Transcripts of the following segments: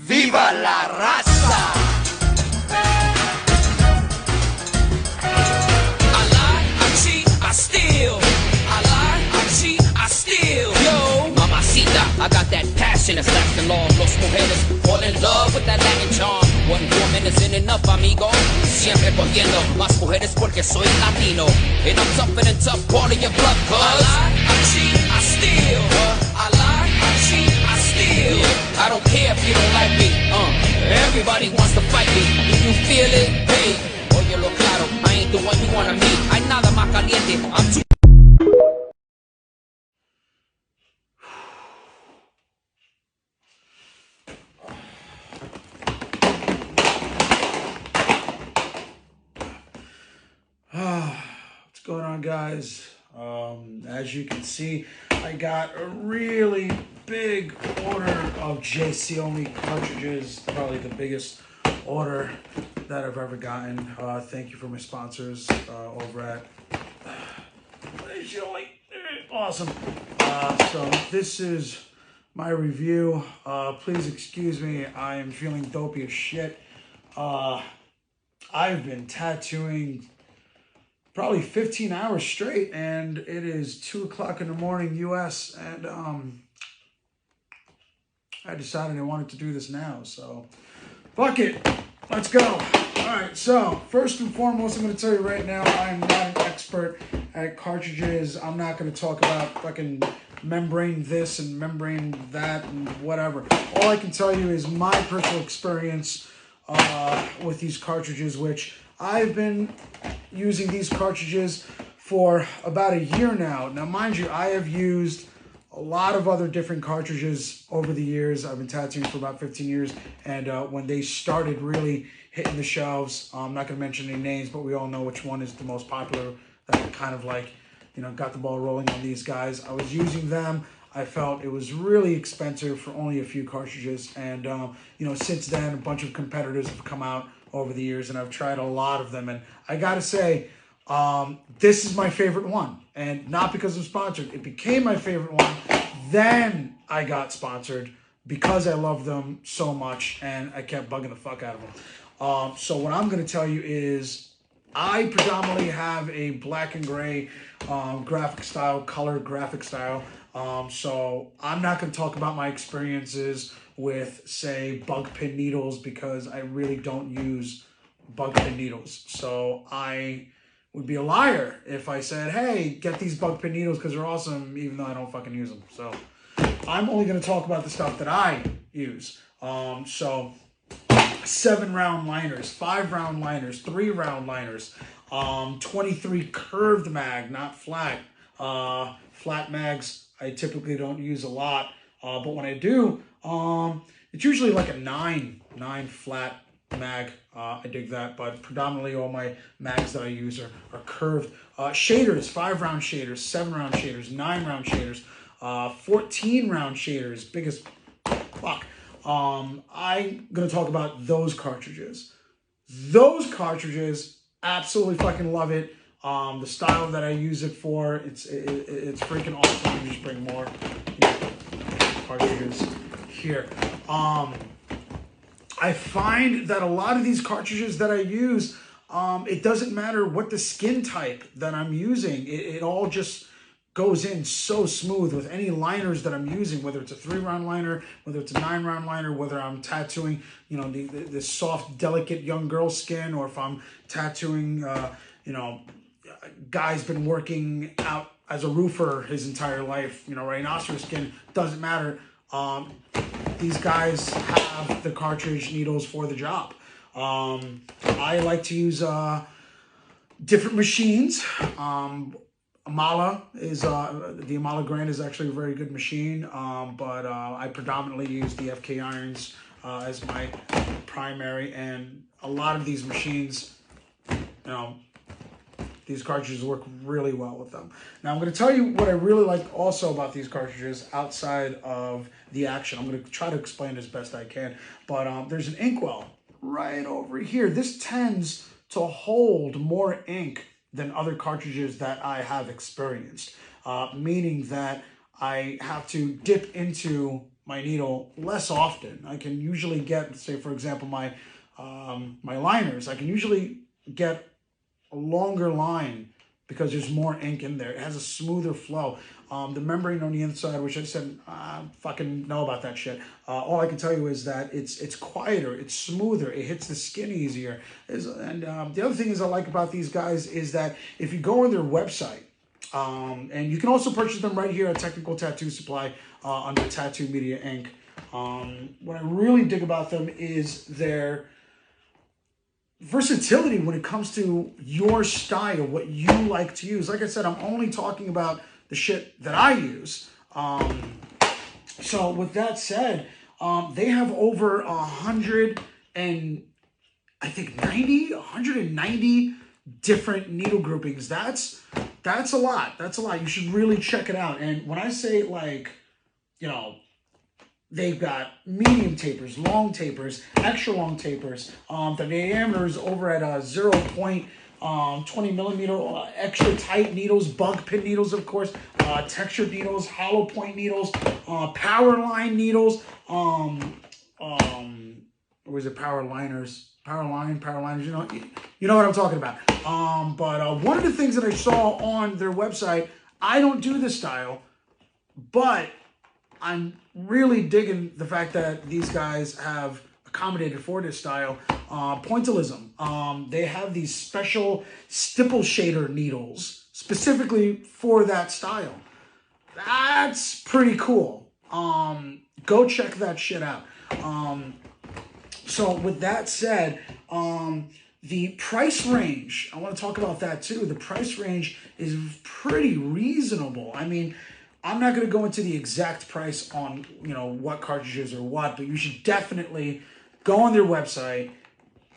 ¡Viva la raza! I lie, I cheat, I steal. I lie, I cheat, I steal. Yo, mamacita, I got that passion that's lasting long. Los mujeres fall in love with that Latin charm. One woman isn't enough, amigo. Siempre cogiendo más mujeres porque soy latino. And I'm tougher than tough, part of your blood, cuz I lie, I cheat, I steal. I lie, I cheat, I steal. I don't care if you don't like me. Everybody wants to fight me. Do you feel it? Hey, óyelo claro, I ain't the one you wanna meet. Hay nada más caliente. I'm too. What's going on, guys? As you can see, I got a really big order of JC only cartridges, probably the biggest order that I've ever gotten. Thank you for my sponsors over at JC Only. Awesome. So this is my review. Please excuse me, I am feeling dopey as shit. I've been tattooing probably 15 hours straight, and it is 2 o'clock in the morning US, and I decided I wanted to do this now, so fuck it, let's go. All right, so first and foremost, I'm going to tell you right now, I am not an expert at cartridges. I'm not going to talk about fucking membrane this and membrane that and whatever. All I can tell you is my personal experience with these cartridges, which I've been using these cartridges for about a year now. Now, mind you, I have used a lot of other different cartridges over the years. I've been tattooing for about 15 years, and when they started really hitting the shelves, I'm not going to mention any names, but we all know which one is the most popular, that kind of like, you know, got the ball rolling on these guys. I was using them. I felt it was really expensive for only a few cartridges, and you know, since then, a bunch of competitors have come out over the years, and I've tried a lot of them, and I gotta say, this is my favorite one, and not because I'm sponsored. It became my favorite one, then I got sponsored because I love them so much, and I kept bugging the fuck out of them. So what I'm gonna tell you is, I predominantly have a black and gray graphic style, color graphic style. So I'm not going to talk about my experiences with, say, bug pin needles, because I really don't use bug pin needles. So I would be a liar if I said, hey, get these bug pin needles because they're awesome, even though I don't fucking use them. So I'm only going to talk about the stuff that I use. So 7-round liners, 5-round liners, 3-round liners, 23 curved mag, not flat. Flat mags I typically don't use a lot, but when I do, it's usually like a 9 flat mag. I dig that, but predominantly all my mags that I use are curved. Shaders, 5-round shaders, 7-round shaders, 9-round shaders, 14-round shaders, biggest fuck. I'm gonna talk about those cartridges. Those cartridges, absolutely fucking love it. The style that I use it for, it's freaking awesome. Let me just bring more cartridges here. I find that a lot of these cartridges that I use, it doesn't matter what the skin type that I'm using. It all just goes in so smooth with any liners that I'm using, whether it's a 3-round liner, whether it's a 9-round liner, whether I'm tattooing, you know, the soft, delicate young girl skin, or if I'm tattooing, you know, guy's been working out as a roofer his entire life, you know, rhinoceros skin, doesn't matter. These guys have the cartridge needles for the job. I like to use different machines. Amala is, the Amala Grand is actually a very good machine, but I predominantly use the FK irons as my primary, and a lot of these machines, you know, these cartridges work really well with them. Now, I'm going to tell you what I really like also about these cartridges outside of the action. I'm going to try to explain as best I can, but there's an inkwell right over here. This tends to hold more ink than other cartridges that I have experienced, meaning that I have to dip into my needle less often. I can usually get, say for example, my liners. I can usually get a longer line because there's more ink in there. It has a smoother flow. The membrane on the inside, which I said, I fucking know about that shit. All I can tell you is that it's quieter, it's smoother, it hits the skin easier. And the other thing is I like about these guys is that if you go on their website, and you can also purchase them right here at Technical Tattoo Supply under Tattoo Media Inc. What I really dig about them is their versatility when it comes to your style, what you like to use. Like I said, I'm only talking about the shit that I use. So with that said, they have over 190 different needle groupings. That's a lot. That's a lot. You should really check it out. And when I say, like, you know, they've got medium tapers, long tapers, extra long tapers. The diameter is over at 0.20 millimeter, extra tight needles, bug pin needles, of course, textured needles, hollow point needles, power line needles, or was it power liners? Power liners, you know what I'm talking about. But one of the things that I saw on their website, I don't do this style, but I'm really digging the fact that these guys have accommodated for this style. Pointillism. They have these special stipple shader needles specifically for that style. That's pretty cool. Go check that shit out. So with that said, the price range, I want to talk about that too. The price range is pretty reasonable. I mean, I'm not going to go into the exact price on, you know, what cartridges or what, but you should definitely go on their website,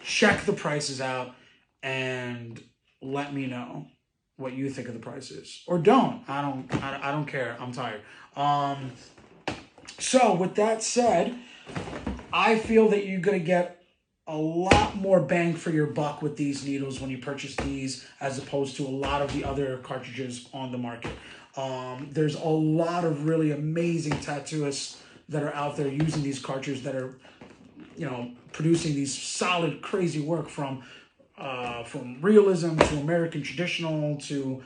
check the prices out, and let me know what you think of the prices. Or don't. I don't care. I'm tired. So with that said, I feel that you're going to get a lot more bang for your buck with these needles when you purchase these as opposed to a lot of the other cartridges on the market. There's a lot of really amazing tattooists that are out there using these cartridges that are, you know, producing these solid, crazy work from realism to American traditional to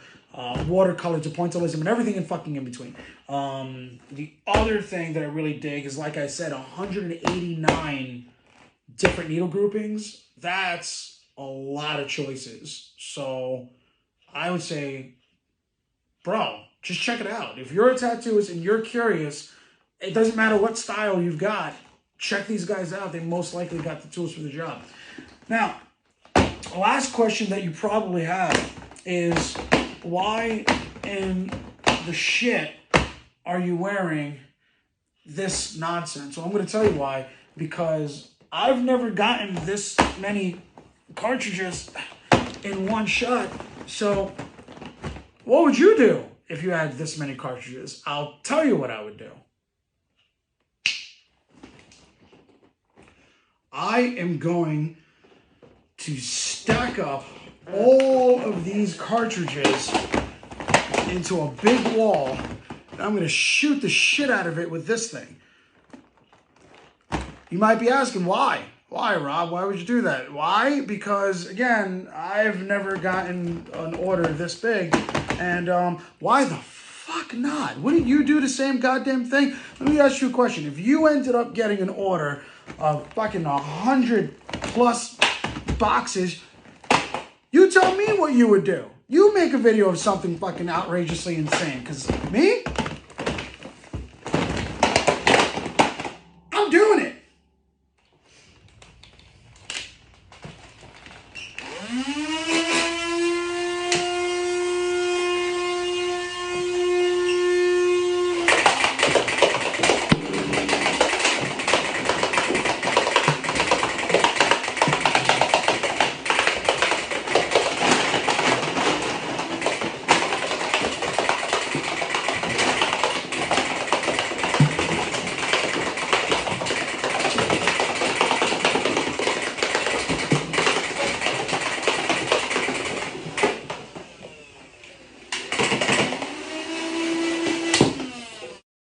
watercolor to pointillism and everything in fucking in between. The other thing that I really dig is, like I said, 189 different needle groupings. That's a lot of choices. So I would say, bro, just check it out. If you're a tattooist and you're curious, it doesn't matter what style you've got, check these guys out. They most likely got the tools for the job. Now, the last question that you probably have is, why in the shit are you wearing this nonsense? Well, I'm going to tell you why. Because I've never gotten this many cartridges in one shot. So what would you do if you had this many cartridges? I'll tell you what I would do. I am going to stack up all of these cartridges into a big wall, and I'm going to shoot the shit out of it with this thing. You might be asking, why? Why, Rob? Why would you do that? Why? Because, again, I've never gotten an order this big. And why the fuck not? Wouldn't you do the same goddamn thing? Let me ask you a question. If you ended up getting an order of fucking 100 plus boxes, you tell me what you would do. You make a video of something fucking outrageously insane. Because me?